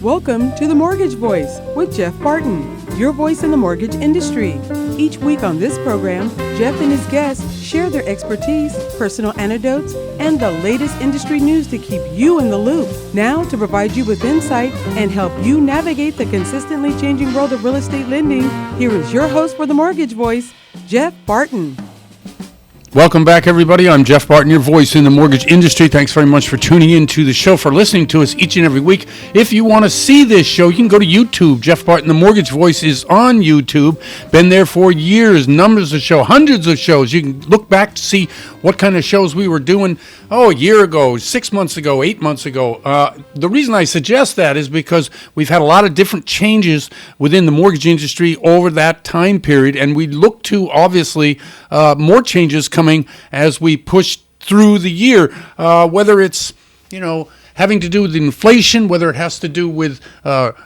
Welcome to The Mortgage Voice with Jeff Barton, your voice in the mortgage industry. Each week on this program, Jeff and his guests share their expertise, personal anecdotes, and the latest industry news to keep you in the loop. Now, to provide you with insight and help you navigate the consistently changing world of real estate lending, here is your host for The Mortgage Voice, Jeff Barton. Welcome back, everybody. I'm Jeff Barton, your voice in the mortgage industry. Thanks very much for tuning in to the show, for listening to us each and every week. If you want to see this show, you can go to YouTube. Jeff Barton, the Mortgage Voice, is on YouTube. Been there for years, numbers of shows, hundreds of shows. You can look back to see what kind of shows we were doing, a year ago, 6 months ago, 8 months ago. The reason I suggest that is because we've had a lot of different changes within the mortgage industry over that time period, and we look to, obviously, more changes coming as we push through the year, whether it's, having to do with inflation, whether it has to do with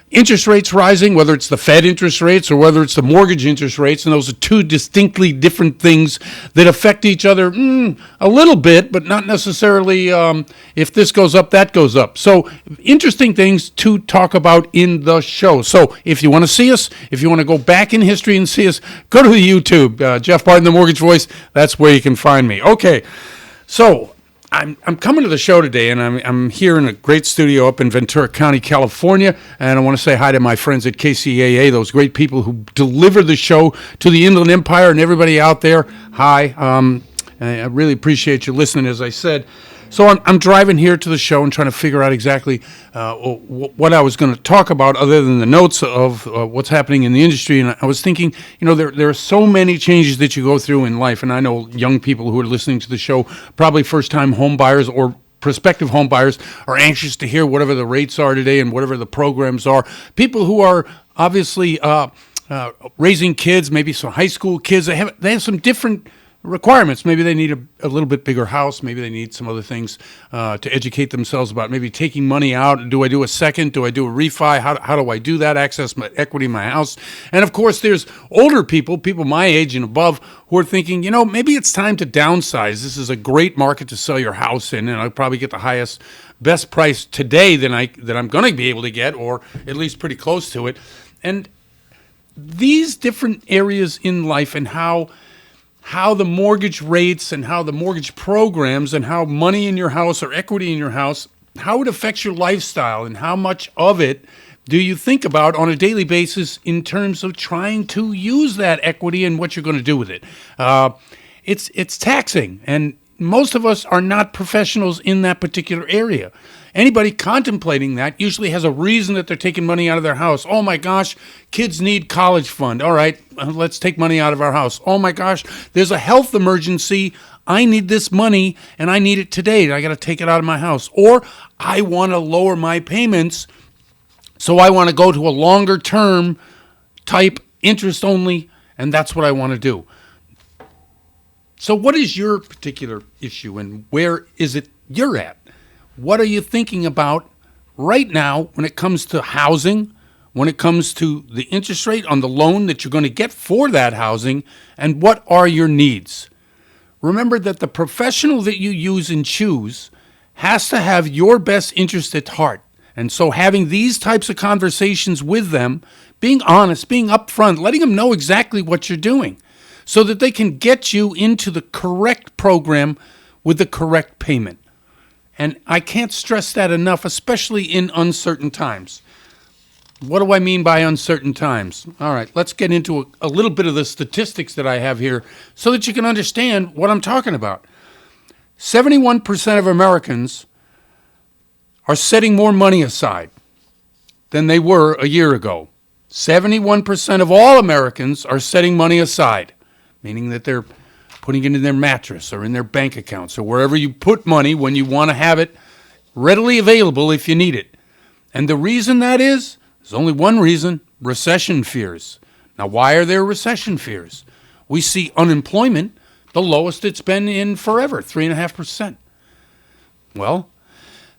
interest rates rising, whether it's the Fed interest rates or whether it's the mortgage interest rates. And those are two distinctly different things that affect each other a little bit, but not necessarily if this goes up, that goes up. So interesting things to talk about in the show. So if you want to see us, if you want to go back in history and see us, go to the YouTube, Jeff Barton, the Mortgage Voice. That's where you can find me. Okay, so I'm coming to the show today, and I'm here in a great studio up in Ventura County, California, and I want to say hi to my friends at KCAA, those great people who deliver the show to the Inland Empire and everybody out there. Hi, I really appreciate you listening, as I said. So I'm driving here to the show and trying to figure out exactly what I was going to talk about other than the notes of what's happening in the industry. And I was thinking, there are so many changes that you go through in life. And I know young people who are listening to the show, probably first-time home buyers or prospective home buyers, are anxious to hear whatever the rates are today and whatever the programs are. People who are obviously raising kids, maybe some high school kids, they have some different requirements. Maybe they need a little bit bigger house. Maybe they need some other things to educate themselves about. Maybe taking money out. Do I do a second? Do I do a refi? How do I do that? Access my equity in my house. And of course, there's older people my age and above, who are thinking, maybe it's time to downsize. This is a great market to sell your house in, and I'll probably get the best price today that I'm going to be able to get, or at least pretty close to it. And these different areas in life, and how the mortgage rates and how the mortgage programs and how money in your house or equity in your house, how it affects your lifestyle, and how much of it do you think about on a daily basis in terms of trying to use that equity and what you're going to do with it. It's taxing, and most of us are not professionals in that particular area. Anybody contemplating that usually has a reason that they're taking money out of their house. Oh my gosh, kids need college fund. All right, let's take money out of our house. Oh my gosh, there's a health emergency. I need this money and I need it today. I got to take it out of my house. Or I want to lower my payments, so I want to go to a longer term type interest only, and that's what I want to do. So what is your particular issue, and where is it you're at? What are you thinking about right now when it comes to housing, when it comes to the interest rate on the loan that you're going to get for that housing, and what are your needs? Remember that the professional that you use and choose has to have your best interest at heart. And so having these types of conversations with them, being honest, being upfront, letting them know exactly what you're doing, so that they can get you into the correct program with the correct payment. And I can't stress that enough, especially in uncertain times. What do I mean by uncertain times? All right, let's get into a little bit of the statistics that I have here so that you can understand what I'm talking about. 71% of Americans are setting more money aside than they were a year ago. 71% of all Americans are setting money aside, meaning that they're putting it in their mattress or in their bank accounts or wherever you put money when you want to have it readily available if you need it. And the reason that is, there's only one reason: recession fears. Now, why are there recession fears? We see unemployment, the lowest it's been in forever, 3.5%. Well,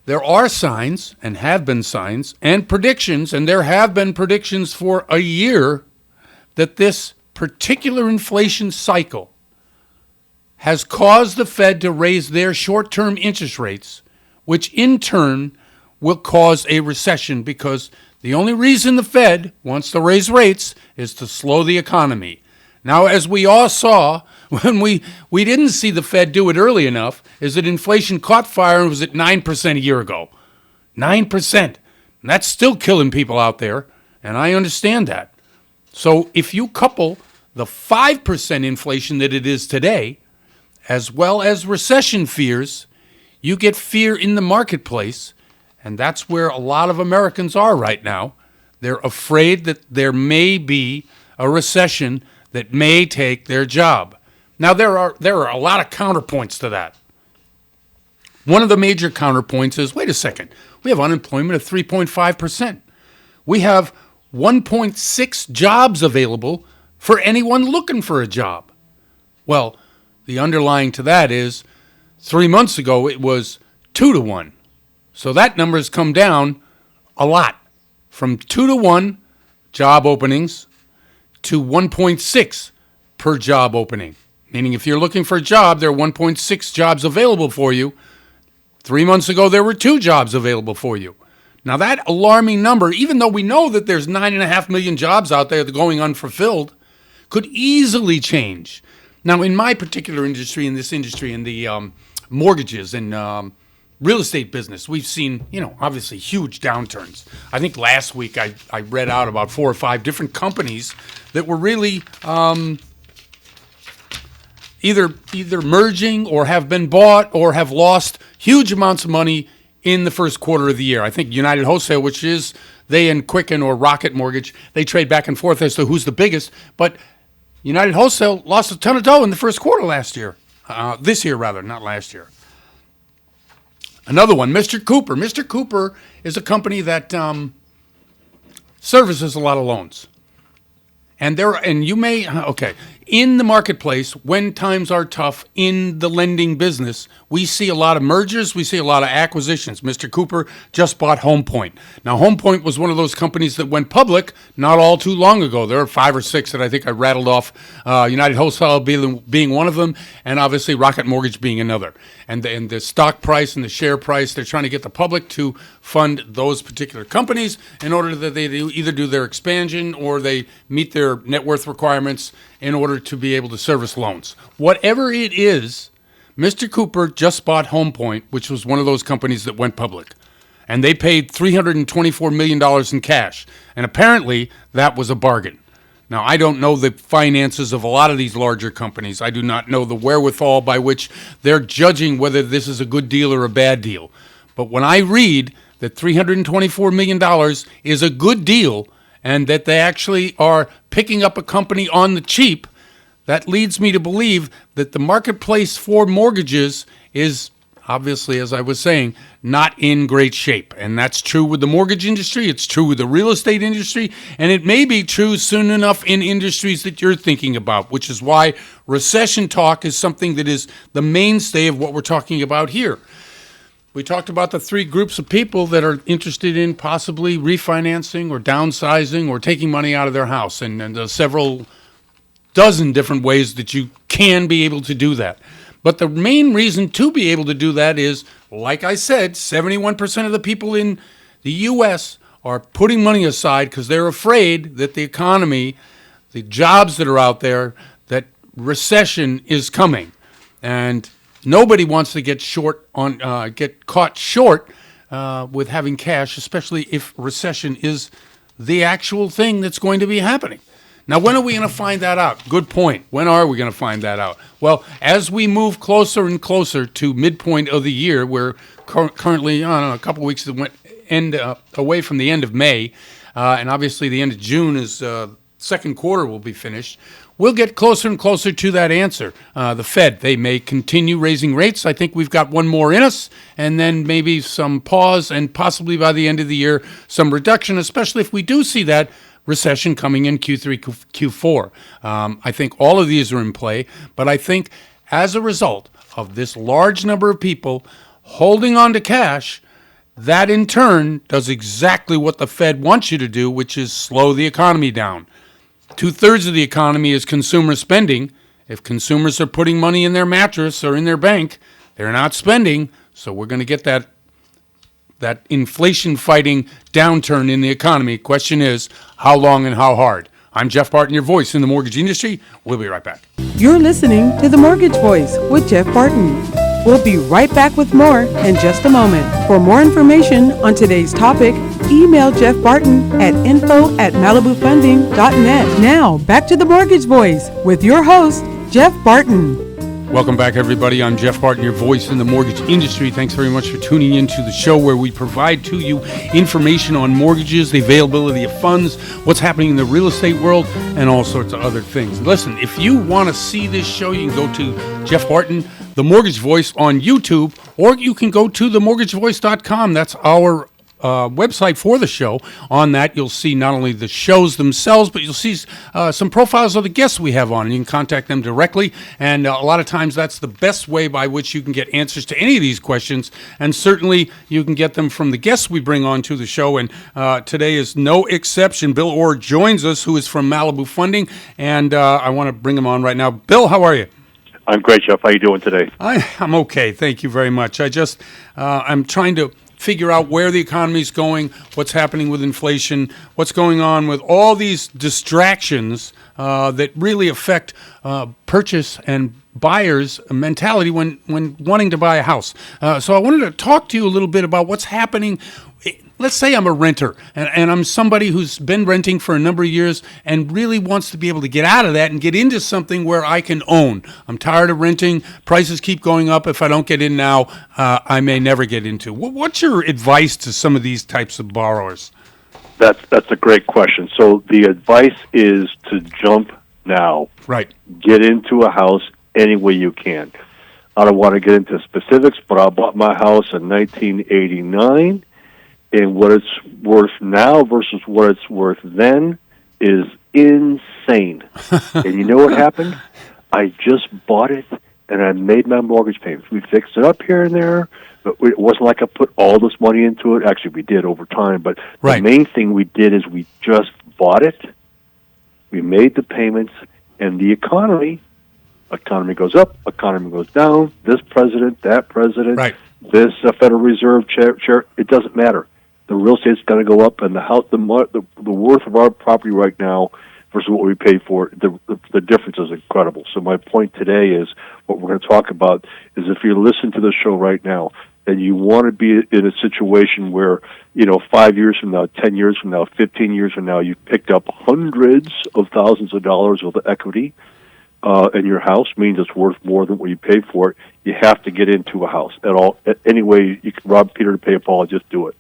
there are signs, and have been signs, and predictions, and there have been predictions for a year, that this particular inflation cycle has caused the Fed to raise their short-term interest rates, which in turn will cause a recession, because the only reason the Fed wants to raise rates is to slow the economy. Now, as we all saw when we didn't see the Fed do it early enough, is that inflation caught fire and was at 9% a year ago. 9%. And that's still killing people out there, and I understand that. So if you couple the 5% inflation that it is today, as well as recession fears, you get fear in the marketplace, and that's where a lot of Americans are right now. They're afraid that there may be a recession that may take their job. Now, there are a lot of counterpoints to that. One of the major counterpoints is, wait a second, we have unemployment of 3.5%. We have 1.6 jobs available for anyone looking for a job. Well, the underlying to that is 3 months ago it was 2 to 1. So that number has come down a lot, from 2 to 1 job openings to 1.6 per job opening. Meaning if you're looking for a job, there are 1.6 jobs available for you. 3 months ago, there were 2 jobs available for you. Now that alarming number, even though we know that there's 9.5 million jobs out there that are going unfulfilled, could easily change. Now, in my particular industry, in the mortgages and real estate business, we've seen, obviously huge downturns. I think last week I read out about 4 or 5 different companies that were really either merging or have been bought or have lost huge amounts of money in the first quarter of the year. I think United Wholesale, which is they and Quicken or Rocket Mortgage, they trade back and forth as to who's the biggest, but United Wholesale lost a ton of dough in the first quarter this year, not last year. Another one, Mr. Cooper. Mr. Cooper is a company that services a lot of loans. In the marketplace, when times are tough in the lending business, we see a lot of mergers, we see a lot of acquisitions. Mr. Cooper just bought Home Point. Now, Home Point was one of those companies that went public not all too long ago. There are 5 or 6 that I think I rattled off, United Wholesale being one of them, and obviously Rocket Mortgage being another. And the stock price and the share price, they're trying to get the public to fund those particular companies in order that they either do their expansion or they meet their net worth requirements in order to be able to service loans. Whatever it is, Mr. Cooper just bought Home Point, which was one of those companies that went public. And they paid $324 million in cash. And apparently, that was a bargain. Now, I don't know the finances of a lot of these larger companies. I do not know the wherewithal by which they're judging whether this is a good deal or a bad deal. But when I read that $324 million is a good deal and that they actually are picking up a company on the cheap, that leads me to believe that the marketplace for mortgages is obviously, as I was saying, not in great shape. And that's true with the mortgage industry, it's true with the real estate industry, and it may be true soon enough in industries that you're thinking about, which is why recession talk is something that is the mainstay of what we're talking about here. We talked about the 3 groups of people that are interested in possibly refinancing or downsizing or taking money out of their house, and several dozen different ways that you can be able to do that. But the main reason to be able to do that is, like I said, 71% of the people in the U.S. are putting money aside because they're afraid that the economy, the jobs that are out there, that recession is coming. And nobody wants to get caught short with having cash, especially if recession is the actual thing that's going to be happening. Now, when are we going to find that out? Good point. When are we going to find that out? Well, as we move closer and closer to midpoint of the year, we're currently, a couple of weeks away from the end of May, and obviously the end of June is second quarter will be finished. We'll get closer and closer to that answer. The Fed, they may continue raising rates. I think we've got one more in us, and then maybe some pause, and possibly by the end of the year, some reduction, especially if we do see that recession coming in Q3, Q4. I think all of these are in play, but I think as a result of this large number of people holding on to cash, that in turn does exactly what the Fed wants you to do, which is slow the economy down. 2/3 of the economy is consumer spending. If consumers are putting money in their mattress or in their bank, they're not spending, so we're going to get that that inflation-fighting downturn in the economy. Question is, how long and how hard? I'm Jeff Barton, your voice in the mortgage industry. We'll be right back. You're listening to The Mortgage Voice with Jeff Barton. We'll be right back with more in just a moment. For more information on today's topic, email Jeff Barton at info@malibufunding.net. Now, back to The Mortgage Voice with your host, Jeff Barton. Welcome back, everybody. I'm Jeff Barton, your voice in the mortgage industry. Thanks very much for tuning in to the show where we provide to you information on mortgages, the availability of funds, what's happening in the real estate world, and all sorts of other things. Listen, if you want to see this show, you can go to Jeff Barton, The Mortgage Voice on YouTube, or you can go to themortgagevoice.com. That's our website for the show. On that, you'll see not only the shows themselves, but you'll see some profiles of the guests we have on, and you can contact them directly. And a lot of times, that's the best way by which you can get answers to any of these questions. And certainly, you can get them from the guests we bring on to the show. And today is no exception. Bill Orr joins us, who is from Malibu Funding, and I want to bring him on right now. Bill, how are you? I'm great, Jeff. How are you doing today? I'm okay. Thank you very much. I'm trying to figure out where the economy's going, what's happening with inflation, what's going on with all these distractions that really affect purchase and buyers' mentality when wanting to buy a house. So I wanted to talk to you a little bit about what's happening. Let's say I'm a renter, and I'm somebody who's been renting for a number of years and really wants to be able to get out of that and get into something where I can own. I'm tired of renting. Prices keep going up. If I don't get in now, I may never get into. What's your advice to some of these types of borrowers? That's a great question. So the advice is to jump now. Right. Get into a house any way you can. I don't want to get into specifics, but I bought my house in 1989. And what it's worth now versus what it's worth then is insane. And you know what happened? I just bought it, and I made my mortgage payments. We fixed it up here and there, but it wasn't like I put all this money into it. Actually, we did over time, but the main thing we did is we just bought it, we made the payments, and the economy goes up, economy goes down, this president, that president, this Federal Reserve chair, it doesn't matter. The real estate's going to go up, and the house, the worth of our property right now versus what we paid for it, the difference is incredible. So my point today is what we're going to talk about is if you listen to the show right now and you want to be in a situation where, 5 years from now, 10 years from now, 15 years from now, you've picked up hundreds of thousands of dollars of the equity in your house, means it's worth more than what you paid for it, you have to get into a house. Any way you can rob Peter to pay Paul, just do it.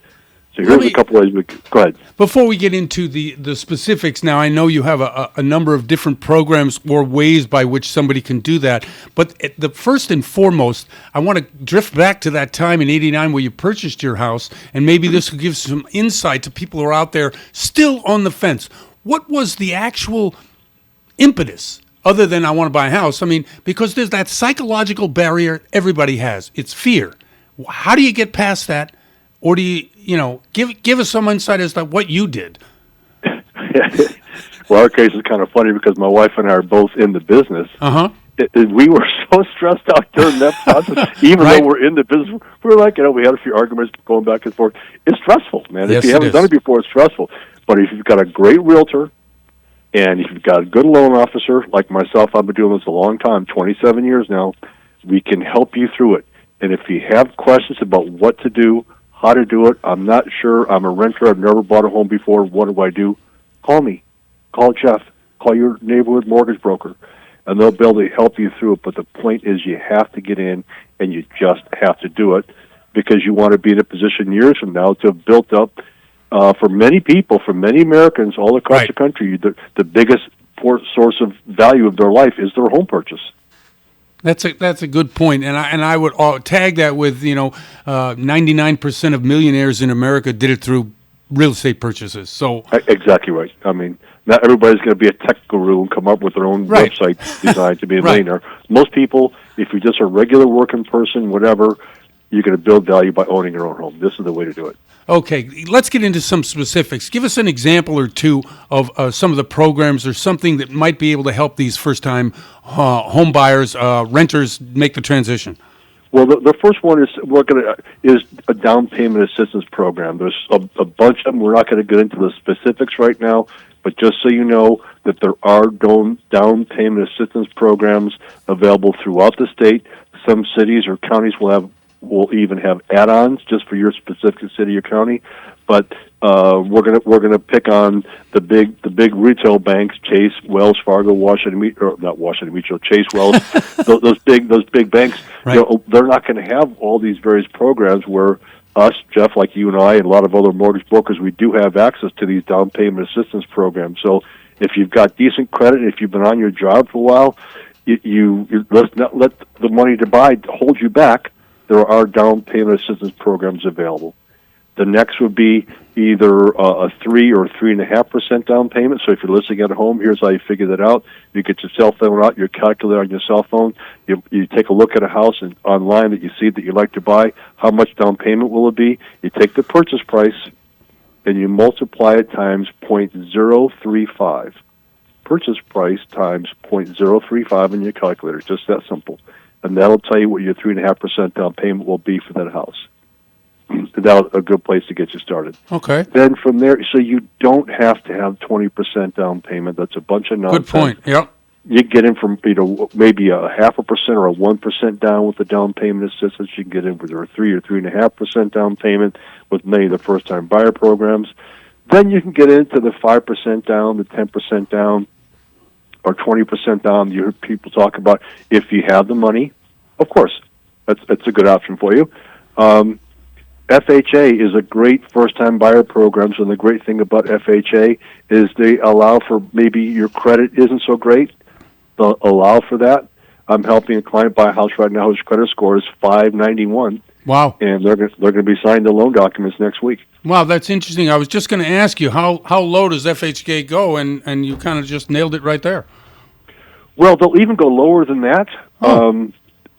So here's a couple ways go ahead. Before we get into the specifics now, I know you have a number of different programs or ways by which somebody can do that. But the first and foremost, I want to drift back to that time in '89 where you purchased your house, and maybe this will give some insight to people who are out there still on the fence. What was the actual impetus other than I want to buy a house? I mean, because there's that psychological barrier everybody has. It's fear. How do you get past that? Or do you give us some insight as to what you did? Well, our case is kind of funny because my wife and I are both in the business. We were so stressed out during that process, even though we're in the business. We were like, we had a few arguments going back and forth. It's stressful, man. Yes, if you haven't done it before, it's stressful. But if you've got a great realtor and if you've got a good loan officer, like myself, I've been doing this a long time, 27 years now, we can help you through it. And if you have questions about what to do, how to do it, I'm not sure, I'm a renter, I've never bought a home before, what do I do? Call me. Call Jeff. Call your neighborhood mortgage broker. And they'll be able to help you through it. But the point is you have to get in, and you just have to do it because you want to be in a position years from now to have built up, for many people, for many Americans all across the country, the biggest source of value of their life is their home purchase. That's a good point, and I would tag that with 99% of millionaires in America did it through real estate purchases. So exactly right. I mean, not everybody's going to be a tech guru and come up with their own website designed to be a millionaire. Most people, if you're just a regular working person, whatever, you're going to build value by owning your own home. This is the way to do it. Okay, let's get into some specifics. Give us an example or two of some of the programs or something that might be able to help these first-time home buyers, renters, make the transition. Well, the first one is a down payment assistance program. There's a bunch of them. We're not going to get into the specifics right now, but just so you know that there are down payment assistance programs available throughout the state. Some cities or counties will even have add-ons just for your specific city or county. But we're gonna pick on the big retail banks, Chase, Wells Fargo, Chase, Wells, those big banks. Right. You know, they're not going to have all these various programs where us, Jeff, like you and I, and a lot of other mortgage brokers, we do have access to these down payment assistance programs. So if you've got decent credit, if you've been on your job for a while, you let's not let the money to buy hold you back. There are down payment assistance programs available. The next would be either a 3 or 3.5% down payment. So if you're listening at home, here's how you figure that out. You get your cell phone out, your calculator on your cell phone. You take a look at a house online that you see that you like to buy. How much down payment will it be? You take the purchase price and you multiply it times 0.035. Purchase price times 0.035 in your calculator. Just that simple. And that'll tell you what your 3.5% down payment will be for that house. That's a good place to get you started. Okay. Then from there, so you don't have to have 20% down payment. That's a bunch of nonsense. Good point. Yep. You get in from maybe a 0.5% or a 1% down with the down payment assistance. You can get in with a 3 or 3.5% down payment with many of the first-time buyer programs. Then you can get into the 5% down, the 10% down, or 20% down. You hear people talk about if you have the money. Of course, that's a good option for you. FHA is a great first-time buyer program, and the great thing about FHA is they allow for maybe your credit isn't so great. They'll allow for that. I'm helping a client buy a house right now whose credit score is 591. Wow. And they're going to be signing the loan documents next week. Wow, that's interesting. I was just going to ask you, how low does FHA go, and you kind of just nailed it right there. Well, they'll even go lower than that. Oh.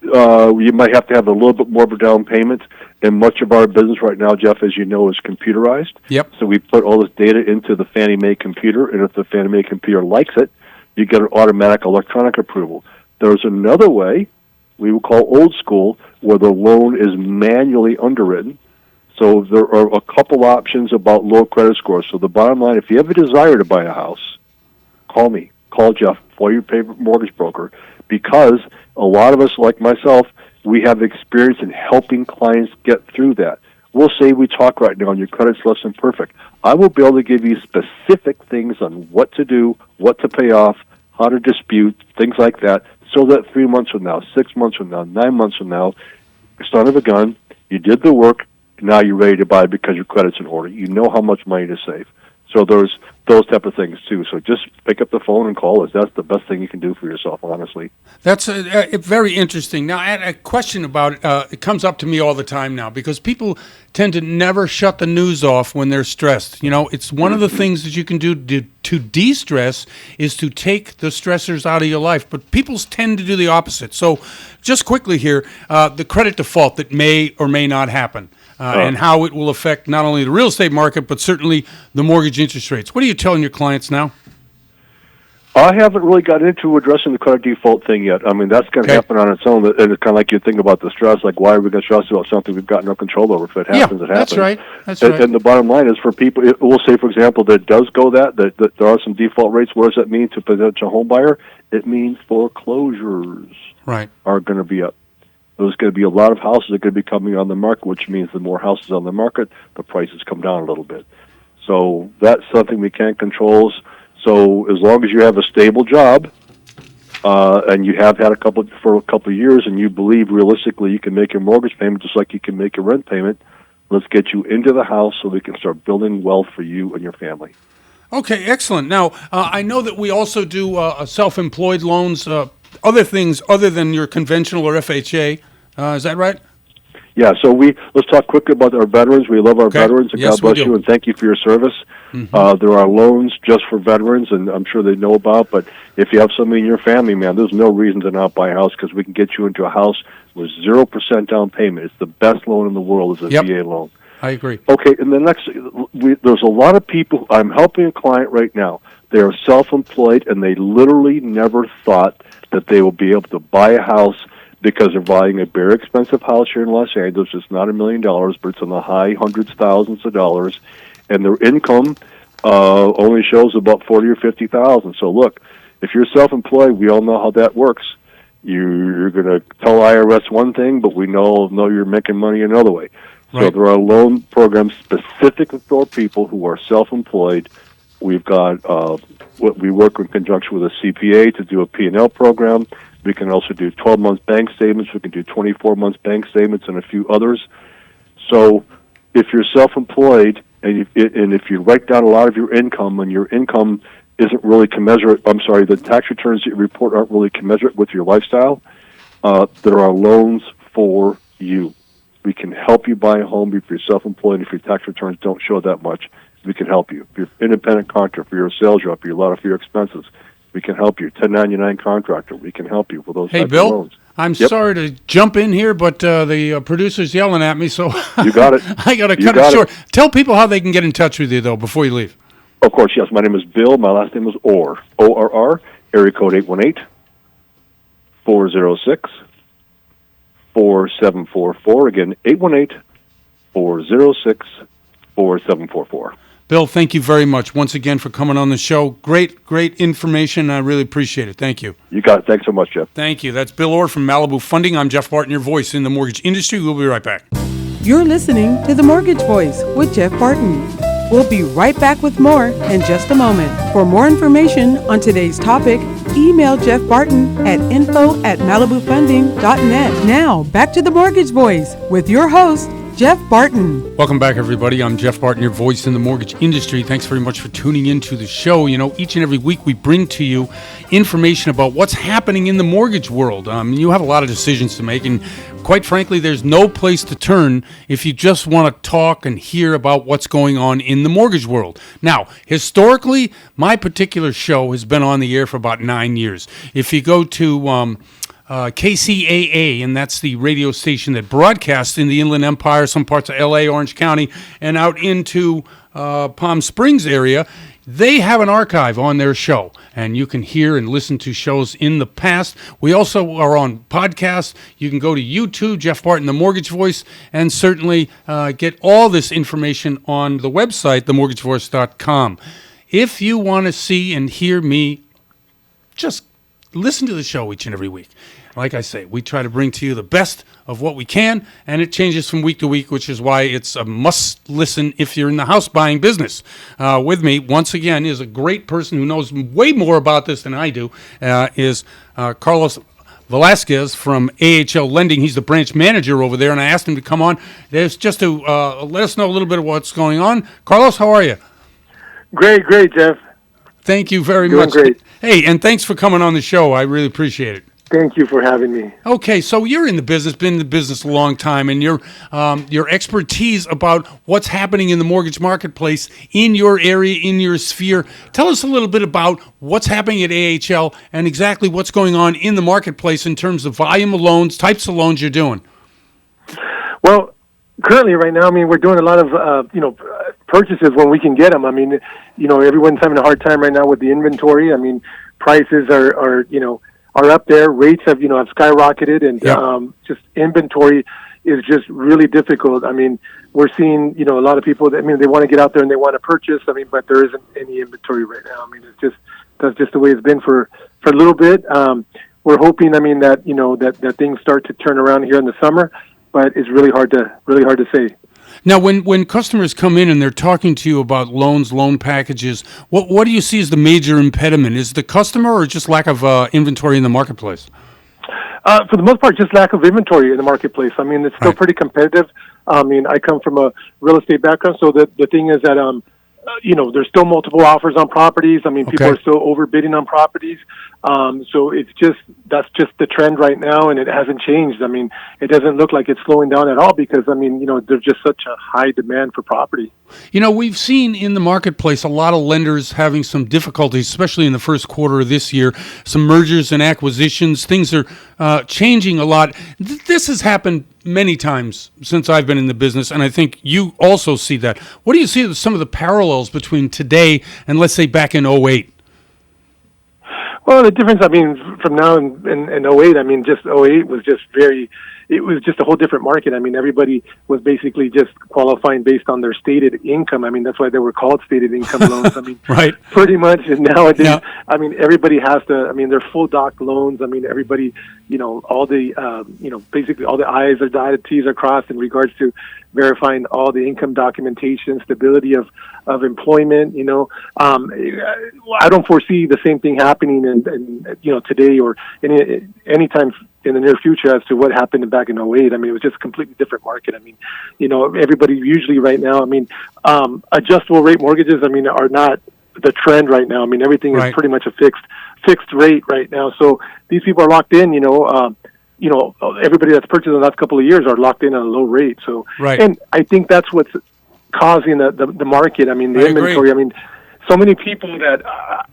You might have to have a little bit more of a down payment. And much of our business right now, Jeff, as you know, is computerized. Yep. So we put all this data into the Fannie Mae computer, and if the Fannie Mae computer likes it, you get an automatic electronic approval. There's another way, we would call old school, where the loan is manually underwritten. So there are a couple options about low credit scores. So the bottom line, if you have a desire to buy a house, call me. Call Jeff, for your favorite mortgage broker, because a lot of us, like myself, we have experience in helping clients get through that. We'll say we talk right now and your credit's less than perfect. I will be able to give you specific things on what to do, what to pay off, how to dispute, things like that, so that 3 months from now, 6 months from now, 9 months from now, son of a gun, you did the work, now you're ready to buy because your credit's in order. You know how much money to save. So there's those type of things too. So just pick up the phone and call us. That's the best thing you can do for yourself, honestly. That's very interesting. Now, a question about it. It comes up to me all the time now because people tend to never shut the news off when they're stressed. You know, it's one of the things that you can do to de-stress is to take the stressors out of your life. But people tend to do the opposite. So just quickly here, the credit default that may or may not happen. And how it will affect not only the real estate market, but certainly the mortgage interest rates. What are you telling your clients now? I haven't really got into addressing the credit default thing yet. I mean, that's going to happen on its own. And it's kind of like you think about the stress, like why are we going to stress about something we've got no control over? If it happens, it happens. That's right. That's and, right. And the bottom line is for people, we'll say, for example, that it does go that there are some default rates. What does that mean to a potential home buyer? It means foreclosures are going to be up. There's going to be a lot of houses that are going to be coming on the market, which means the more houses on the market, the prices come down a little bit. So that's something we can't control. So as long as you have a stable job, and you have had for a couple of years, and you believe realistically you can make your mortgage payment just like you can make your rent payment, let's get you into the house so we can start building wealth for you and your family. Okay, excellent. Now, I know that we also do self-employed loans, other things other than your conventional or FHA. Is that right? Yeah, so let's talk quickly about our veterans. We love our veterans, and yes, God bless you, and thank you for your service. Mm-hmm. There are loans just for veterans, and I'm sure they know about, but if you have somebody in your family, man, there's no reason to not buy a house because we can get you into a house with 0% down payment. It's the best loan in the world is a VA loan. I agree. Okay, and the next, there's a lot of people, I'm helping a client right now. They are self-employed, and they literally never thought that they will be able to buy a house, because they're buying a very expensive house here in Los Angeles. It's not $1 million, but it's in the high hundreds, thousands of dollars, and their income only shows about 40 or 50,000. So look, if you're self-employed, we all know how that works. You're going to tell IRS one thing, but we know you're making money another way. Right. So there are loan programs specifically for people who are self-employed. We've got we work in conjunction with a CPA to do a P&L program. We can also do 12-month bank statements. We can do 24-month bank statements and a few others. So if you're self-employed and if you write down a lot of your income and your income isn't really commensurate, the tax returns that you report aren't really commensurate with your lifestyle, there are loans for you. We can help you buy a home if you're self-employed, if your tax returns don't show that much. We can help you. If you're an independent contractor, if you're a sales rep, you're a lot of your expenses, we can help you. 1099 contractor, we can help you with those types of loans. I'm sorry to jump in here, but the producer's yelling at me, so you got it. I got to cut it short. Tell people how they can get in touch with you, though, before you leave. Of course, yes. My name is Bill. My last name is Orr, O-R-R, area code 818-406-4744. Again, 818-406-4744. Bill, thank you very much once again for coming on the show. Great information. I really appreciate it. Thank you. You got it. Thanks so much, Jeff. Thank you. That's Bill Orr from Malibu Funding. I'm Jeff Barton, your voice in the mortgage industry. We'll be right back. You're listening to The Mortgage Voice with Jeff Barton. We'll be right back with more in just a moment. For more information on today's topic, email Jeff Barton at info@malibufunding.net. Now, back to The Mortgage Voice with your host, Jeff Barton. Welcome back, everybody. I'm Jeff Barton, your voice in the mortgage industry. Thanks very much for tuning into the show. You know, each and every week we bring to you information about what's happening in the mortgage world. You have a lot of decisions to make, and quite frankly, there's no place to turn if you just want to talk and hear about what's going on in the mortgage world. Now, historically, my particular show has been on the air for about 9 years. If you go to KCAA, and that's the radio station that broadcasts in the Inland Empire, some parts of L.A., Orange County, and out into Palm Springs area, they have an archive on their show, and you can hear and listen to shows in the past. We also are on podcasts. You can go to YouTube, Jeff Barton, The Mortgage Voice, and certainly get all this information on the website, themortgagevoice.com. If you want to see and hear me, just listen to the show each and every week. Like I say, we try to bring to you the best of what we can, and it changes from week to week, which is why it's a must-listen if you're in the house buying business. With me, once again, is a great person who knows way more about this than I do, is Carlos Velasquez from AHL Lending. He's the branch manager over there, and I asked him to come on just to let us know a little bit of what's going on. Carlos, how are you? Great, Jeff. Thank you very Doing much. Great. Hey, and thanks for coming on the show. I really appreciate it. Thank you for having me. Okay, so you're in the business, been in the business a long time, and your expertise about what's happening in the mortgage marketplace in your area, in your sphere. Tell us a little bit about what's happening at AHL and exactly what's going on in the marketplace in terms of volume of loans, types of loans you're doing. Well, currently right now, we're doing a lot of purchases when we can get them. Everyone's having a hard time right now with the inventory. Prices are up there. Rates have skyrocketed, and just inventory is just really difficult. We're seeing a lot of people that they want to get out there and they want to purchase. But there isn't any inventory right now. That's just the way it's been for a little bit. We're hoping that things start to turn around here in the summer, but it's really hard to say. Now, when customers come in and they're talking to you about loans, loan packages, what do you see as the major impediment? Is it the customer or just lack of inventory in the marketplace? For the most part, just lack of inventory in the marketplace. It's still pretty competitive. I come from a real estate background, so the thing is that there's still multiple offers on properties. People are still overbidding on properties. So that's just the trend right now, and it hasn't changed. It doesn't look like it's slowing down at all because, there's just such a high demand for property. We've seen in the marketplace a lot of lenders having some difficulties, especially in the first quarter of this year, some mergers and acquisitions. Things are changing a lot. This has happened many times since I've been in the business, and I think you also see that. What do you see as some of the parallels between today and, let's say, back in 2008? Well, the difference, I mean, from now and '08, I mean, just '08 was just it was just a whole different market. I mean, everybody was basically just qualifying based on their stated income. I mean, that's why they were called stated income loans. I mean, right. Pretty much. And nowadays, Yeah. I mean, everybody has to, I mean, they're full doc loans. I mean, everybody, all the, basically all the I's are dotted, T's are crossed in regards to verifying all the income documentation, stability of employment. I don't foresee the same thing happening in today or anytime in the near future as to what happened back in '08. I mean, it was just a completely different market. I mean, everybody usually right now, I mean, adjustable rate mortgages, I mean, are not the trend right now. I mean, everything is pretty much a fixed rate right now. So these people are locked in, everybody that's purchased in the last couple of years are locked in at a low rate. So, and I think that's what's causing the market. I mean, the inventory. I mean, so many people that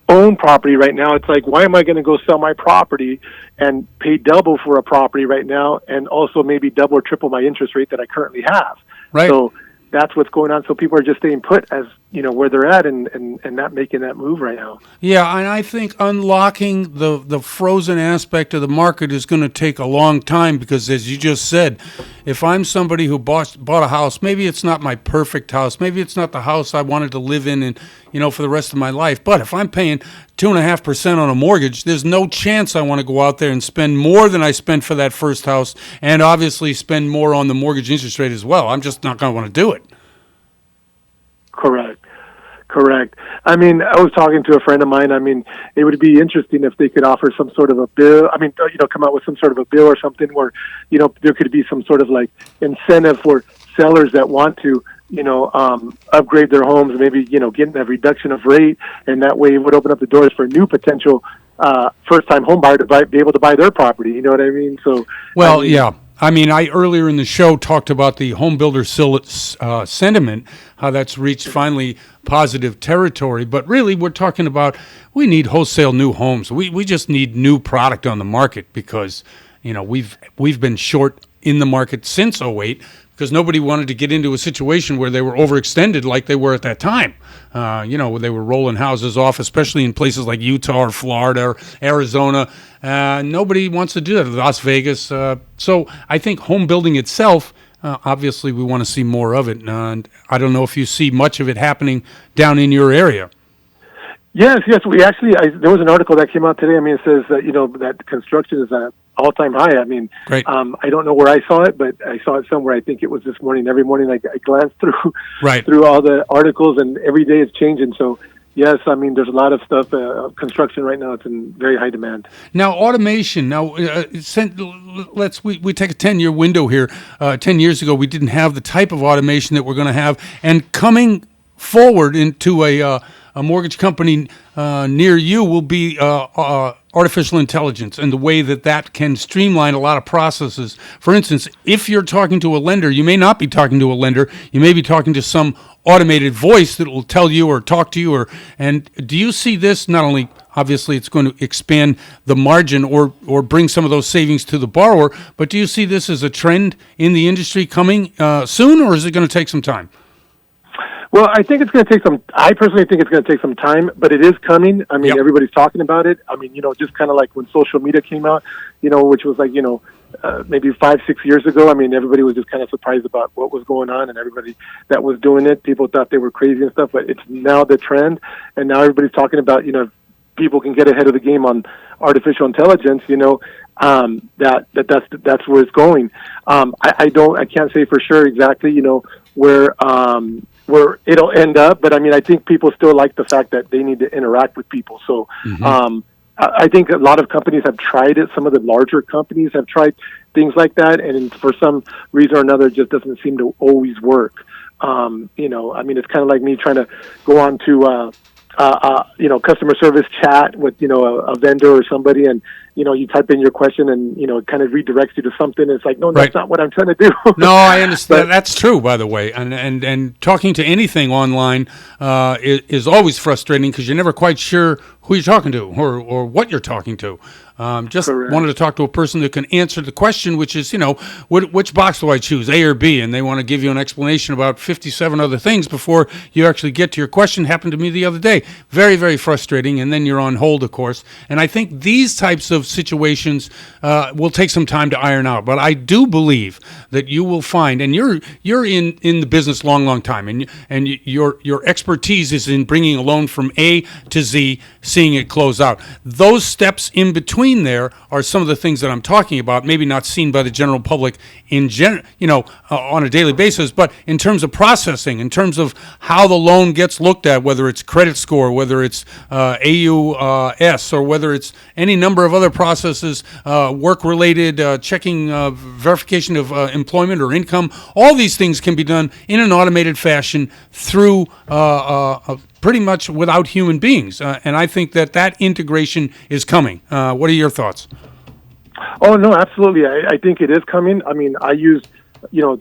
own property right now, it's like, why am I going to go sell my property and pay double for a property right now and also maybe double or triple my interest rate that I currently have? Right. So that's what's going on. So people are just staying put as, where they're at and not making that move right now. Yeah, and I think unlocking the frozen aspect of the market is going to take a long time because, as you just said, if I'm somebody who bought a house, maybe it's not my perfect house, maybe it's not the house I wanted to live in and for the rest of my life, but if I'm paying 2.5% on a mortgage, there's no chance I want to go out there and spend more than I spent for that first house and obviously spend more on the mortgage interest rate as well. I'm just not going to want to do it. Correct. I mean, I was talking to a friend of mine. I mean, it would be interesting if they could offer some sort of a bill. I mean, come out with some sort of a bill or something where, there could be some sort of like incentive for sellers that want to, upgrade their homes, maybe, getting a reduction of rate. And that way it would open up the doors for new potential first-time home buyer to be able to buy their property. You know what I mean? So, well, yeah. I mean, I earlier in the show talked about the home builder sentiment, how that's reached finally positive territory. But really, we're talking about we need wholesale new homes. We just need new product on the market because, we've been short in the market since '08 because nobody wanted to get into a situation where they were overextended like they were at that time. Where they were rolling houses off, especially in places like Utah or Florida or Arizona. Nobody wants to do that. Las Vegas. So I think home building itself, obviously we want to see more of it. And I don't know if you see much of it happening down in your area. Yes. We actually, there was an article that came out today. I mean, it says that, that construction is at all-time high. I mean, Great. I don't know where I saw it, but I saw it somewhere. I think it was this morning. Every morning I glanced through all the articles, and every day it's changing. So, yes, I mean, there's a lot of stuff, construction right now. It's in very high demand. Now, automation. Now, we take a 10-year window here. 10 years ago, we didn't have the type of automation that we're going to have. And coming forward into a mortgage company near you will be artificial intelligence and the way that can streamline a lot of processes. For instance, if you're talking to a lender, you may not be talking to a lender. You may be talking to some automated voice that will tell you or talk to you. And do you see this not only, obviously, it's going to expand the margin or bring some of those savings to the borrower, but do you see this as a trend in the industry coming soon, or is it going to take some time? Well, I think it's going to take I personally think it's going to take some time, but it is coming. I mean, Everybody's talking about it. I mean, just kind of like when social media came out, which was like, maybe 5-6 years ago. I mean, everybody was just kind of surprised about what was going on, and everybody that was doing it, people thought they were crazy and stuff, but it's now the trend, and now everybody's talking about, people can get ahead of the game on artificial intelligence, that's where it's going. I can't say for sure exactly, where it'll end up, but I mean, I think people still like the fact that they need to interact with people. So, I think a lot of companies have tried it. Some of the larger companies have tried things like that, and for some reason or another, it just doesn't seem to always work. I mean, it's kind of like me trying to go on to, customer service chat with, a vendor or somebody, and, you type in your question and, it kind of redirects you to something. It's like, no, Right. that's not what I'm trying to do. No, I understand. That's true, by the way. And talking to anything online is always frustrating because you're never quite sure who you're talking to or what you're talking to. Just Correct. wanted to talk to a person that can answer the question, which is, which box do I choose, A or B? And they want to give you an explanation about 57 other things before you actually get to your question. Happened to me the other day. Very, very frustrating. And then you're on hold, of course. And I think these types of situations will take some time to iron out. But I do believe that you will find, and you're in the business long time, and your expertise is in bringing a loan from A to Z, seeing it close out. Those steps in between there are some of the things that I'm talking about, maybe not seen by the general public on a daily basis, but in terms of processing, in terms of how the loan gets looked at, whether it's credit score, whether it's AUS, or whether it's any number of other processes, work-related, checking verification of employment or income. All these things can be done in an automated fashion through pretty much without human beings. And I think that integration is coming. What are your thoughts? Oh, no, absolutely. I think it is coming. I mean, I use,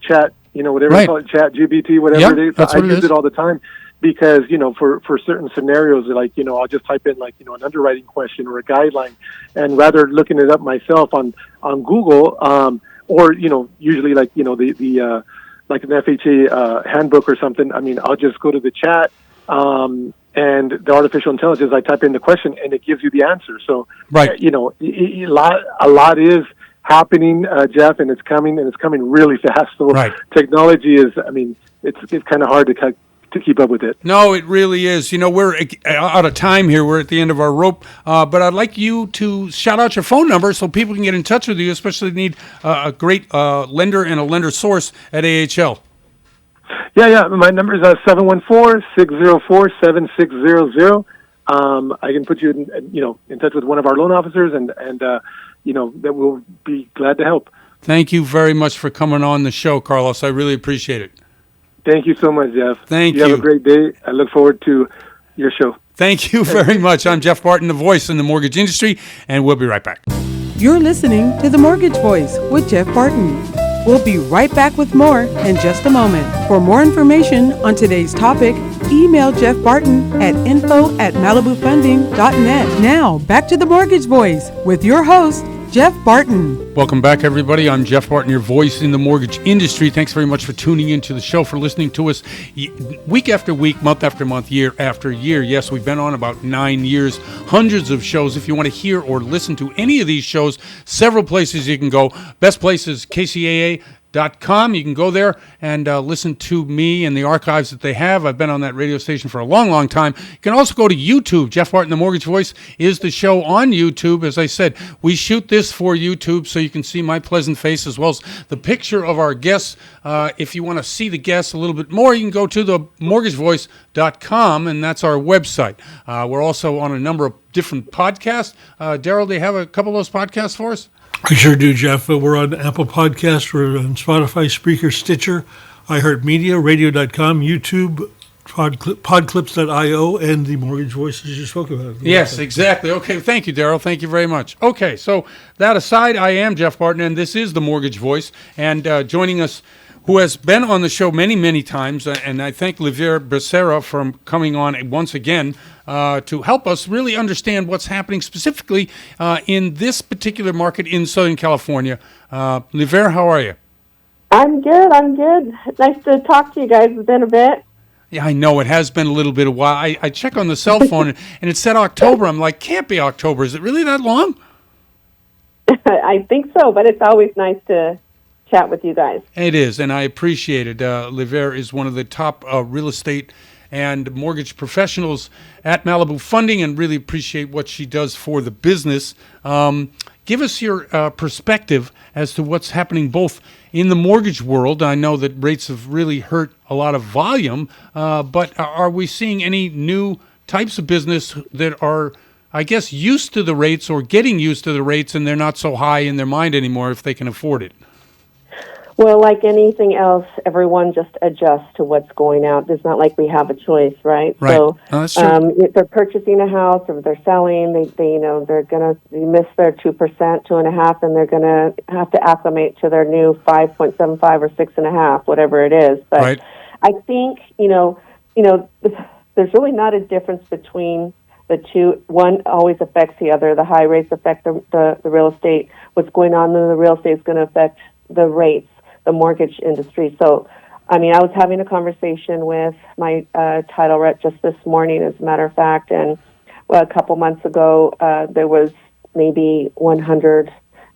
chat, whatever Right. you call it, chat, GBT, whatever Yeah, it is. that's I what it use is. it all the time because, for certain scenarios, like, I'll just type in, like, an underwriting question or a guideline. And rather looking it up myself on Google, or, usually like, the like an FHA handbook or something, I mean, I'll just go to the chat, and the artificial intelligence, I type in the question and it gives you the answer. So, Right. A lot is happening, Jeff, and it's coming really fast. So Right. technology is, I mean, it's kind of hard to keep up with it. No, it really is. We're out of time here. We're at the end of our rope. But I'd like you to shout out your phone number so people can get in touch with you, especially if they need a great lender and a lender source at AHL. Yeah. My number is 714-604-7600. I can put you in touch with one of our loan officers, and that we'll be glad to help. Thank you very much for coming on the show, Carlos. I really appreciate it. Thank you so much, Jeff. Thank you. you. Have a great day. I look forward to your show. Thank you very much. I'm Jeff Barton, the voice in the mortgage industry, and we'll be right back. You're listening to The Mortgage Voice with Jeff Barton. We'll be right back with more in just a moment. For more information on today's topic, email Jeff Barton at info@malibufunding.net. Now, back to The Mortgage Voice with your host, Jeff Barton. Welcome back, everybody. I'm Jeff Barton, your voice in the mortgage industry. Thanks very much for tuning into the show, for listening to us week after week, month after month, year after year. Yes, we've been on about 9 years, hundreds of shows. If you want to hear or listen to any of these shows, several places you can go. Best place is KCAA.com. You can go there and listen to me and the archives that they have. I've been on that radio station for a long time. You can also go to YouTube. Jeff Barton, the Mortgage Voice, is the show on YouTube. As I said, we shoot this for YouTube so you can see my pleasant face as well as the picture of our guests. If you want to see the guests a little bit more, you can go to the mortgagevoice.com, and that's our website. We're also on a number of different podcasts. Daryl, do you have a couple of those podcasts for us? I sure do, Jeff. We're on Apple Podcasts, we're on Spotify, Spreaker, Stitcher, iHeartMedia, Radio.com, YouTube, Podclips.io, and the Mortgage Voices you spoke about. Yes, exactly. Okay, thank you, Daryl. Thank you very much. Okay, so that aside, I am Jeff Barton, and this is the Mortgage Voice. And joining us, who has been on the show many times, and I thank Livier Beccera for coming on once again to help us really understand what's happening specifically in this particular market in Southern California. Livier, how are you? I'm good. Nice to talk to you guys. It's been a bit. Yeah, I know. It has been a little bit of a while. I check on the cell phone, and it said October. I'm like, can't be October. Is it really that long? I think so, but it's always nice to chat with you guys. It is, and I appreciate it. Livier is one of the top real estate and mortgage professionals at Malibu Funding, and really appreciate what she does for the business. Give us your perspective as to what's happening both in the mortgage world. I know that rates have really hurt a lot of volume, but are we seeing any new types of business that are, I guess, used to the rates or getting used to the rates, and they're not so high in their mind anymore if they can afford it? Well, like anything else, everyone just adjusts to what's going out. It's not like we have a choice, right? Right. So, No, that's true. if they're purchasing a house or they're selling, they're gonna miss their 2%, 2.5%, and they're gonna have to acclimate to their new 5.75 or 6.5, whatever it is. But Right. I think there's really not a difference between the two. One always affects the other. The high rates affect the real estate. What's going on in the real estate is going to affect the rates, the mortgage industry. So, I mean, I was having a conversation with my title rep just this morning, as a matter of fact, and a couple months ago, there was maybe 100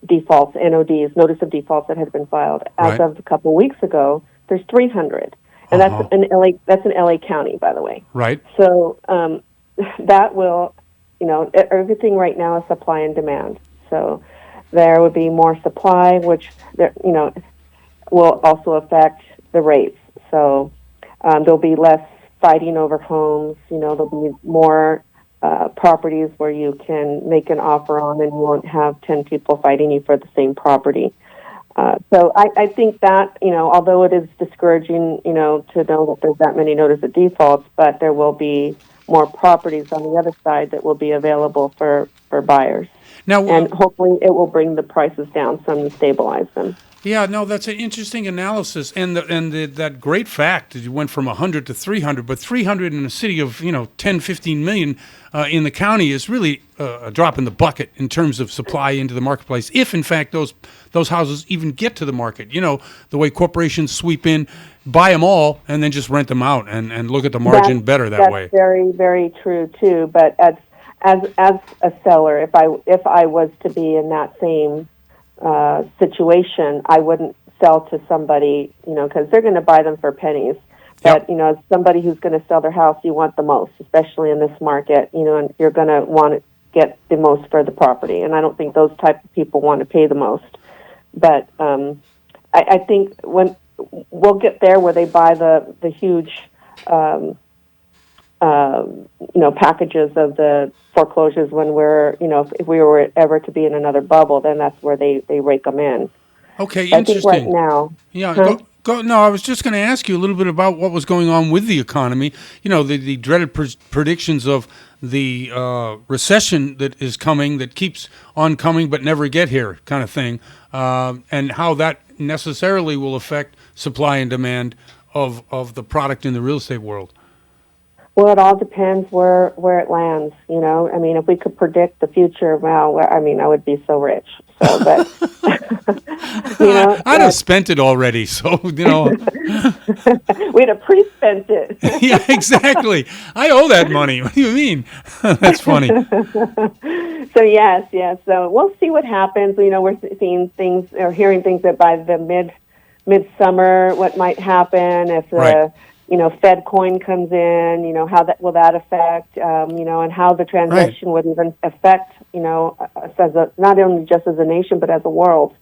defaults, NODs, notice of defaults that had been filed. As Right. of a couple weeks ago, there's 300, and Uh-huh. that's in LA. That's in LA County, by the way. Right. So that will, everything right now is supply and demand. So there would be more supply, which will also affect the rates. So there'll be less fighting over homes. There'll be more properties where you can make an offer on, and you won't have 10 people fighting you for the same property. So I think that, although it is discouraging, to know that there's that many notice of defaults, but there will be more properties on the other side that will be available for buyers. Now, And hopefully it will bring the prices down some and stabilize them. yeah, no, that's an interesting analysis, and that great fact that you went from 100 to 300, but 300 in a city of 10, 15 million in the county is really a drop in the bucket in terms of supply into the marketplace. If in fact those houses even get to the market, the way corporations sweep in, buy them all, and then just rent them out and look at the margin better that way. That's very, very true too. But as a seller, if I was to be in that same situation, I wouldn't sell to somebody, because they're going to buy them for pennies. But, as somebody who's going to sell their house, you want the most, especially in this market, and you're going to want to get the most for the property. And I don't think those type of people want to pay the most. But I think when we'll get there where they buy the huge, packages of the foreclosures when we're, if we were ever to be in another bubble, then that's where they rake them in. Okay, I interesting. think right now. Yeah, Huh? go. No, I was just going to ask you a little bit about what was going on with the economy. The dreaded predictions of the recession that is coming, that keeps on coming but never get here, kind of thing, and how that necessarily will affect supply and demand of the product in the real estate world. Well, it all depends where it lands. I mean, if we could predict the future, well, I would be so rich. So, but I'd have spent it already. So we'd have pre-spent it. Yeah, exactly. I owe that money. What do you mean? That's funny. So yes. So we'll see what happens. We're seeing things or hearing things that by the midsummer, what might happen if the Right. Fed coin comes in, how that will that affect, and how the transition would even affect, us as not only just as a nation, but as a world.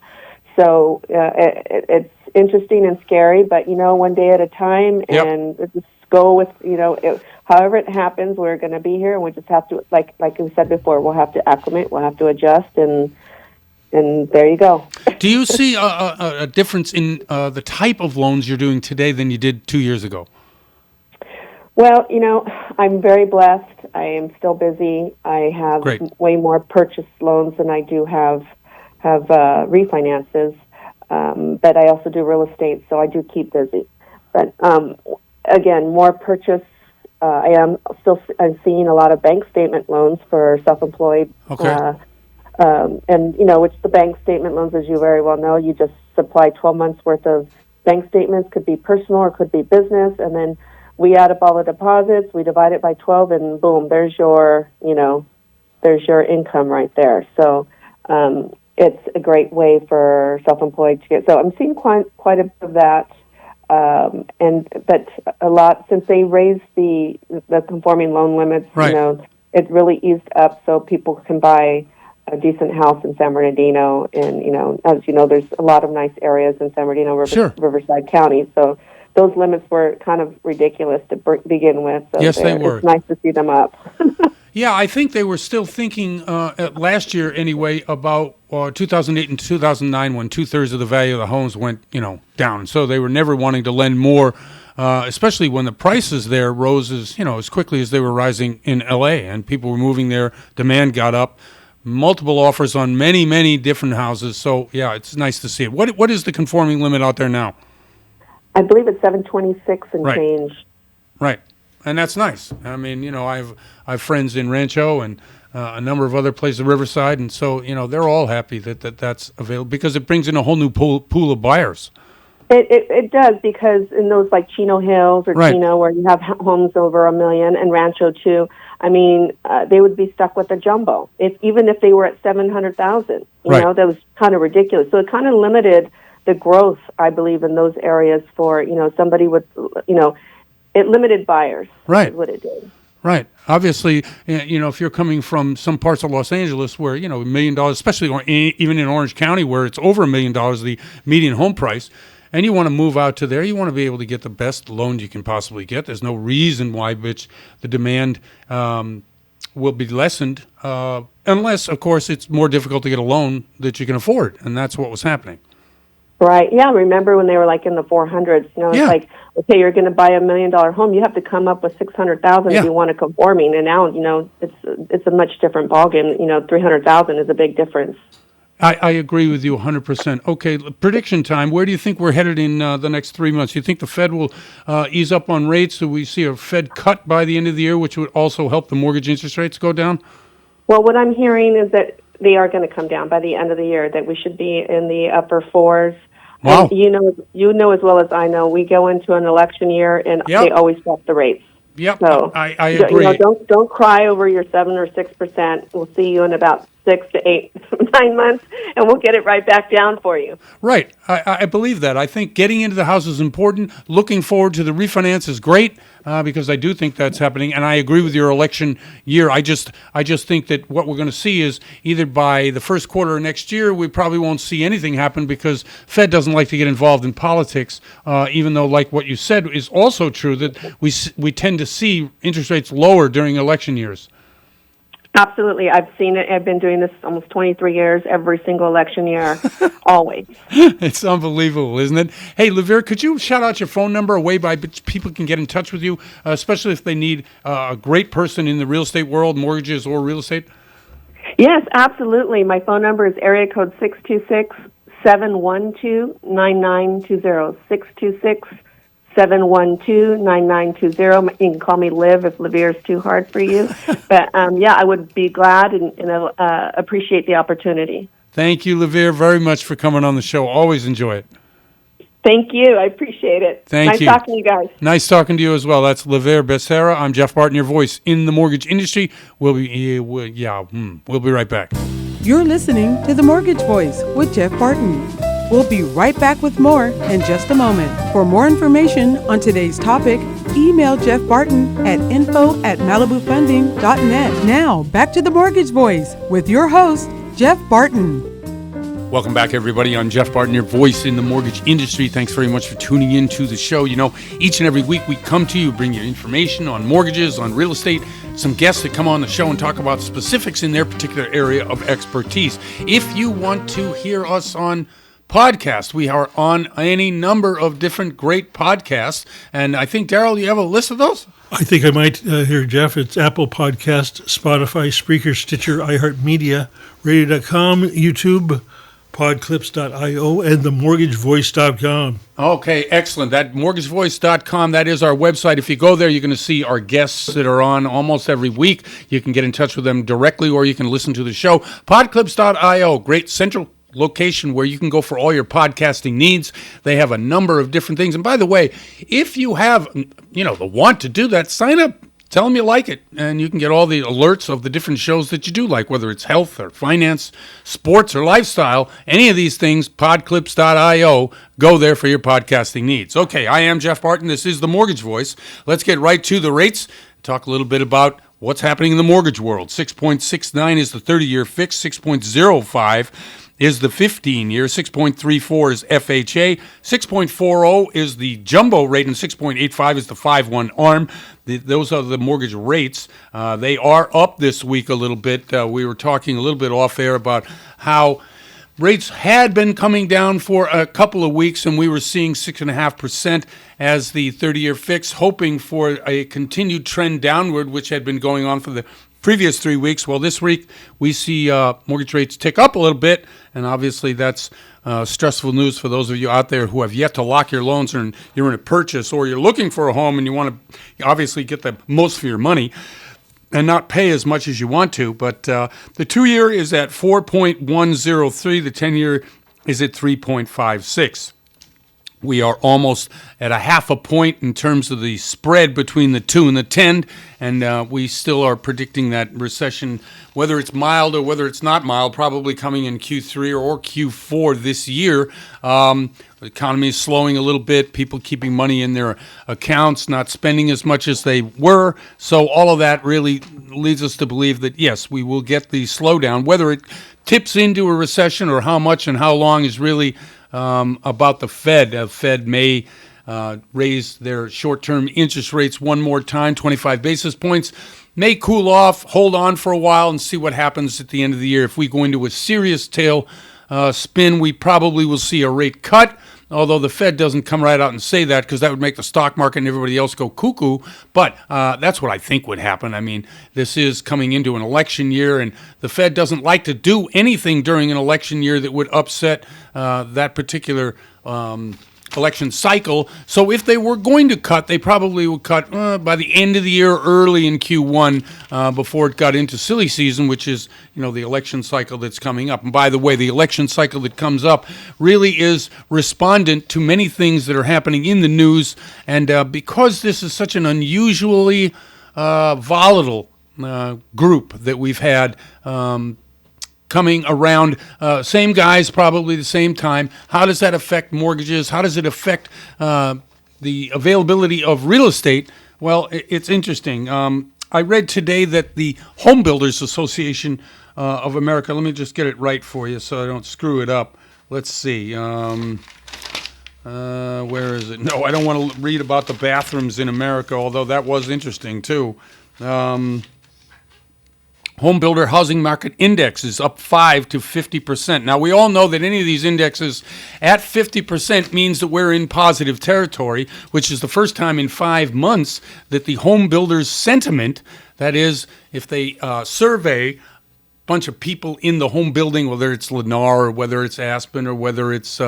So it's interesting and scary, but, one day at a time, Yep. and just go with, however it happens, we're going to be here, and we just have to, like we said before, we'll have to acclimate, we'll have to adjust, and there you go. Do you see a difference in the type of loans you're doing today than you did 2 years ago? Well, I'm very blessed. I am still busy. I have Great. way more purchase loans than I do have refinances. But I also do real estate, so I do keep busy. But again, more purchase. I'm seeing a lot of bank statement loans for self-employed. Okay. And which the bank statement loans, as you very well know, you just supply 12 months worth of bank statements. Could be personal or could be business, and then we add up all the deposits, we divide it by 12, and boom, there's your income right there. So it's a great way for self-employed to get. So I'm seeing quite a bit of that, but a lot since they raised the conforming loan limits. Right. It really eased up so people can buy a decent house in San Bernardino, and as you know, there's a lot of nice areas in San Bernardino, Sure. Riverside County. So those limits were kind of ridiculous to begin with. So Yes, they were. It's nice to see them up. Yeah, I think they were still thinking last year anyway about 2008 and 2009 when 2/3 of the value of the homes went, down. So they were never wanting to lend more, especially when the prices there rose as quickly as they were rising in LA, and people were moving there. Demand got up. Multiple offers on many, many different houses. So yeah, it's nice to see it. What is the conforming limit out there now? I believe it's 726 and Right. change. Right. And that's nice. I mean, I've friends in Rancho and a number of other places, Riverside, and so they're all happy that's available because it brings in a whole new pool of buyers. It does, because in those like Chino Hills or Right. Chino, where you have homes over $1 million, and Rancho too, I mean, they would be stuck with a jumbo even if they were at 700,000. Right. That was kind of ridiculous. So it kind of limited the growth, I believe, in those areas for somebody with it limited buyers. Right. Is what it did. Right. Obviously, if you're coming from some parts of Los Angeles where, $1 million, especially even in Orange County where it's over $1 million, the median home price, and you want to move out to there, you want to be able to get the best loan you can possibly get. There's no reason why the demand will be lessened unless, of course, it's more difficult to get a loan that you can afford, and that's what was happening. Right. Yeah. Remember when they were like in the 400s? It's Yeah. like, okay, you're going to buy $1 million home. You have to come up with 600,000 Yeah. if you want a conforming. And now, it's a much different ballgame. 300,000 is a big difference. I agree with you 100%. Okay, prediction time. Where do you think we're headed in the next 3 months? Do you think the Fed will ease up on rates? Do we see a Fed cut by the end of the year, which would also help the mortgage interest rates go down? Well, what I'm hearing is that they are going to come down by the end of the year, that we should be in the upper fours. Wow. And you know as well as I know, we go into an election year and Yep. they always drop the rates. Yep, So I agree. Don't cry over your 7 or 6%. We'll see you in about 6 to 8, 9 months, and we'll get it right back down for you. Right. I believe that. I think getting into the house is important. Looking forward to the refinance is great because I do think that's happening. And I agree with your election year. I just think that what we're going to see is either by the first quarter of next year, we probably won't see anything happen because Fed doesn't like to get involved in politics, even though, like what you said, is also true that we tend to see interest rates lower during election years. Absolutely. I've seen it. I've been doing this almost 23 years, every single election year, always. It's unbelievable, isn't it? Hey, Livier, could you shout out your phone number, a way by which people can get in touch with you, especially if they need a great person in the real estate world, mortgages or real estate? Yes, absolutely. My phone number is area code 626-712-9920. 626-712-9920. You can call me Liv if Livier is too hard for you. But, I would be glad and appreciate the opportunity. Thank you, Livier, very much for coming on the show. Always enjoy it. Thank you. I appreciate it. Thank you. Nice talking to you guys. Nice talking to you as well. That's Livier Beccera. I'm Jeff Barton, your voice in the mortgage industry. We'll be right back. You're listening to The Mortgage Voice with Jeff Barton. We'll be right back with more in just a moment. For more information on today's topic, email Jeff Barton at info@malibufunding.net. Now, back to The Mortgage Voice with your host, Jeff Barton. Welcome back, everybody. I'm Jeff Barton, your voice in the mortgage industry. Thanks very much for tuning in to the show. Each and every week we come to you, bring you information on mortgages, on real estate, some guests that come on the show and talk about specifics in their particular area of expertise. If you want to hear us on podcast, we are on any number of different great podcasts. And I think, Daryl, you have a list of those? I think I might hear, Jeff. It's Apple Podcast, Spotify, Spreaker, Stitcher, iHeartMedia, Radio.com, YouTube, Podclips.io, and themortgagevoice.com. Okay, excellent. That mortgagevoice.com, that is our website. If you go there, you're going to see our guests that are on almost every week. You can get in touch with them directly, or you can listen to the show. Podclips.io, great central location where you can go for all your podcasting needs. They have a number of different things. And by the way, if you have, the want to do that, sign up. Tell them you like it, and you can get all the alerts of the different shows that you do like, whether it's health or finance, sports or lifestyle, any of these things, podclips.io. Go there for your podcasting needs. Okay, I am Jeff Barton. This is The Mortgage Voice. Let's get right to the rates. Talk a little bit about what's happening in the mortgage world. 6.69 is the 30-year fix, 6.05 is the 15-year, 6.34 is FHA, 6.40 is the jumbo rate, and 6.85 is the 5/1 ARM. Those are the mortgage rates. They are up this week a little bit. We were talking a little bit off air about how rates had been coming down for a couple of weeks, and we were seeing 6.5% as the 30-year fix, hoping for a continued trend downward, which had been going on for the previous 3 weeks. Well, this week we see mortgage rates tick up a little bit, and obviously that's stressful news for those of you out there who have yet to lock your loans, or you're in a purchase, or you're looking for a home and you want to obviously get the most for your money and not pay as much as you want to. But the 2-year is at 4.103. The 10-year is at 3.56. We are almost at a half a point in terms of the spread between the 2 and the 10, and we still are predicting that recession, whether it's mild or whether it's not mild, probably coming in Q3 or Q4 this year. The economy is slowing a little bit, people keeping money in their accounts, not spending as much as they were. So all of that really leads us to believe that, yes, we will get the slowdown. Whether it tips into a recession or how much and how long is really about the Fed. Fed may raise their short-term interest rates one more time, 25 basis points, may cool off, hold on for a while, and see what happens at the end of the year. If we go into a serious tail spin, we probably will see a rate cut, although the Fed doesn't come right out and say that, because that would make the stock market and everybody else go cuckoo. But that's what I think would happen. I mean, this is coming into an election year, and the Fed doesn't like to do anything during an election year that would upset that particular election cycle. So if they were going to cut, they probably would cut by the end of the year, early in Q1, before it got into silly season, which is, the election cycle that's coming up. And by the way, the election cycle that comes up really is respondent to many things that are happening in the news. And because this is such an unusually volatile group that we've had coming around, same guys, probably the same time. How does that affect mortgages? How does it affect the availability of real estate? Well, it's interesting. I read today that the Home Builders Association of America, let me just get it right for you so I don't screw it up. Let's see. Where is it? No, I don't want to read about the bathrooms in America, although that was interesting too. Home Builder Housing Market Index is up 5 to 50%. Now, we all know that any of these indexes at 50% means that we're in positive territory, which is the first time in 5 months that the home builders' sentiment, that is, if they survey a bunch of people in the home building, whether it's Lennar or whether it's Aspen or whether it's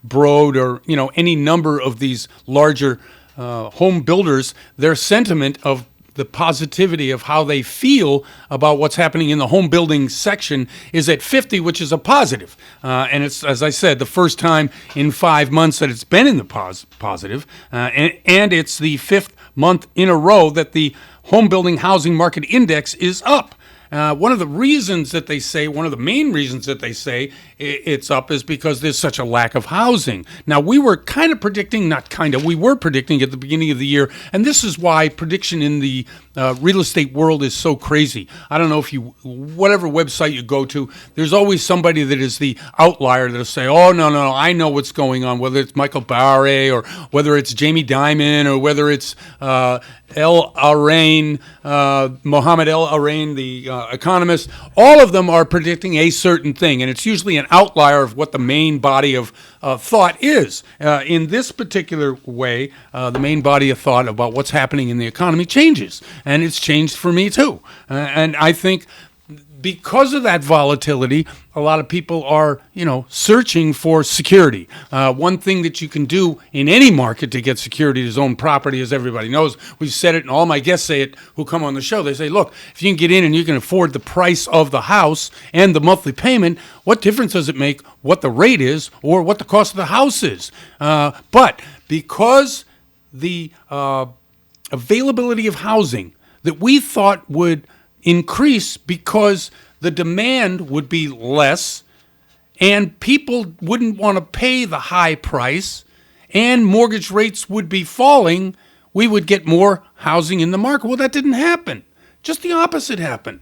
Broad or, any number of these larger home builders, their sentiment of the positivity of how they feel about what's happening in the home building section is at 50, which is a positive. And it's, as I said, the first time in 5 months that it's been in the positive. And it's the 5th month in a row that the home building housing market index is up. One of the reasons that they say, one of the main reasons that they say it's up is because there's such a lack of housing. Now, we were predicting at the beginning of the year, and this is why prediction in the real estate world is so crazy. I don't know if whatever website you go to, there's always somebody that is the outlier that'll say, oh, no, I know what's going on, whether it's Michael Barre or whether it's Jamie Dimon or whether it's Mohammed El Arain, the economist. All of them are predicting a certain thing, and it's usually an outlier of what the main body of thought is. In this particular way, the main body of thought about what's happening in the economy changes, and it's changed for me too. And I think because of that volatility, a lot of people are, searching for security. One thing that you can do in any market to get security to own property, as everybody knows, we've said it, and all my guests say it who come on the show. They say, look, if you can get in and you can afford the price of the house and the monthly payment, what difference does it make what the rate is or what the cost of the house is? But because the availability of housing that we thought would increase because the demand would be less and people wouldn't want to pay the high price and mortgage rates would be falling, we would get more housing in the market. Well, that didn't happen. Just the opposite happened.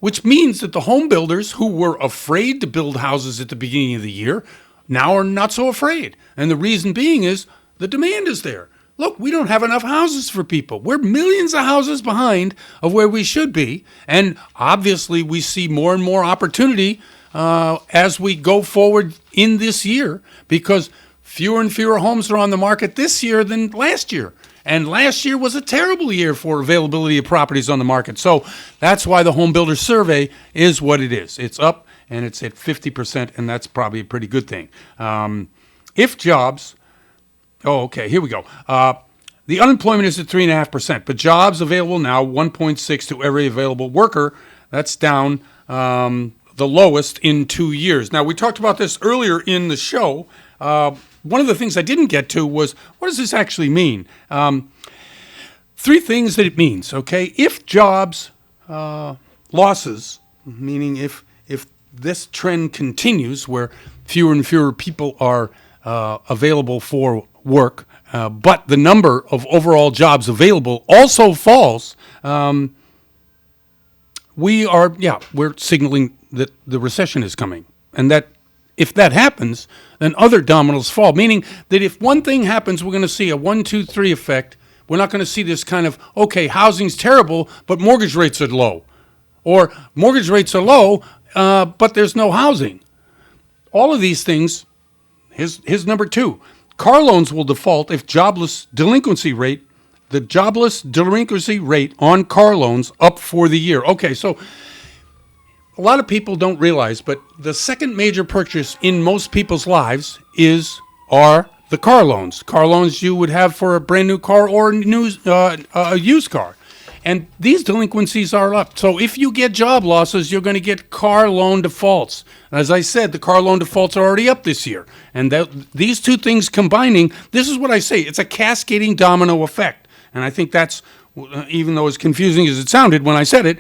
which means that the home builders who were afraid to build houses at the beginning of the year now are not so afraid. And the reason being is the demand is there. Look, we don't have enough houses for people. We're millions of houses behind of where we should be. And obviously, we see more and more opportunity as we go forward in this year, because fewer and fewer homes are on the market this year than last year. And last year was a terrible year for availability of properties on the market. So that's why the Home Builder Survey is what it is. It's up, and it's at 50%, and that's probably a pretty good thing. If jobs... Oh, okay, here we go. The unemployment is at 3.5%, but jobs available now, 1.6 to every available worker. That's down the lowest in 2 years. Now, we talked about this earlier in the show. One of the things I didn't get to was, what does this actually mean? 3 things that it means, okay? If jobs losses, meaning if this trend continues where fewer and fewer people are available for work, but the number of overall jobs available also falls, we're signaling that the recession is coming. And that if that happens, then other dominoes fall, meaning that if one thing happens, we're going to see a 1, 2, 3 effect. We're not going to see this kind of, okay, housing's terrible, but mortgage rates are low. Or mortgage rates are low, but there's no housing. All of these things, here's number 2. Car loans will default if the jobless delinquency rate on car loans up for the year. Okay, so a lot of people don't realize, but the second major purchase in most people's lives are the car loans. Car loans you would have for a brand new car or a used car. And these delinquencies are up. So if you get job losses, you're going to get car loan defaults. As I said, the car loan defaults are already up this year. And these two things combining, this is what I say, it's a cascading domino effect. And I think that's, even though as confusing as it sounded when I said it,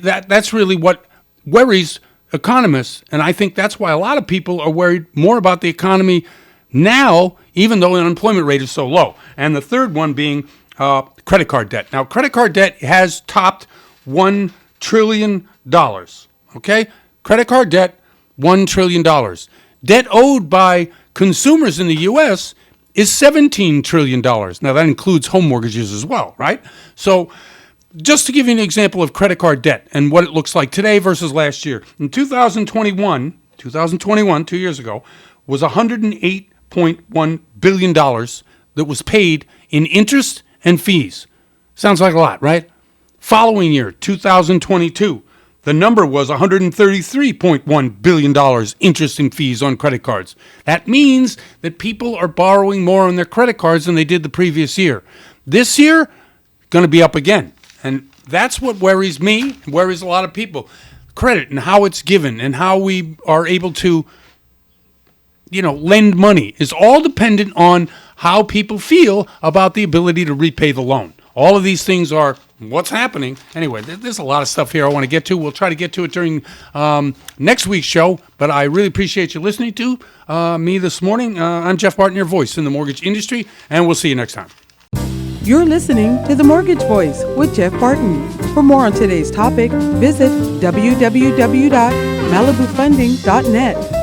that's really what worries economists. And I think that's why a lot of people are worried more about the economy now, even though the unemployment rate is so low. And the third one being credit card debt. Now, credit card debt has topped $1 trillion, okay? Credit card debt, $1 trillion. Debt owed by consumers in the U.S. is $17 trillion. Now, that includes home mortgages as well, right? So just to give you an example of credit card debt and what it looks like today versus last year. In 2021, 2 years ago, was $108.1 billion that was paid in interest and fees. Sounds like a lot, right? Following year, 2022, the number was $133.1 billion interest and fees on credit cards. That means that people are borrowing more on their credit cards than they did the previous year. This year, going to be up again. And that's what worries me, worries a lot of people. Credit and how it's given and how we are able to, lend money is all dependent on how people feel about the ability to repay the loan. All of these things are what's happening. Anyway, there's a lot of stuff here I want to get to. We'll try to get to it during next week's show, but I really appreciate you listening to me this morning. I'm Jeff Barton, your voice in the mortgage industry, and we'll see you next time. You're listening to The Mortgage Voice with Jeff Barton. For more on today's topic, visit www.malibufunding.net.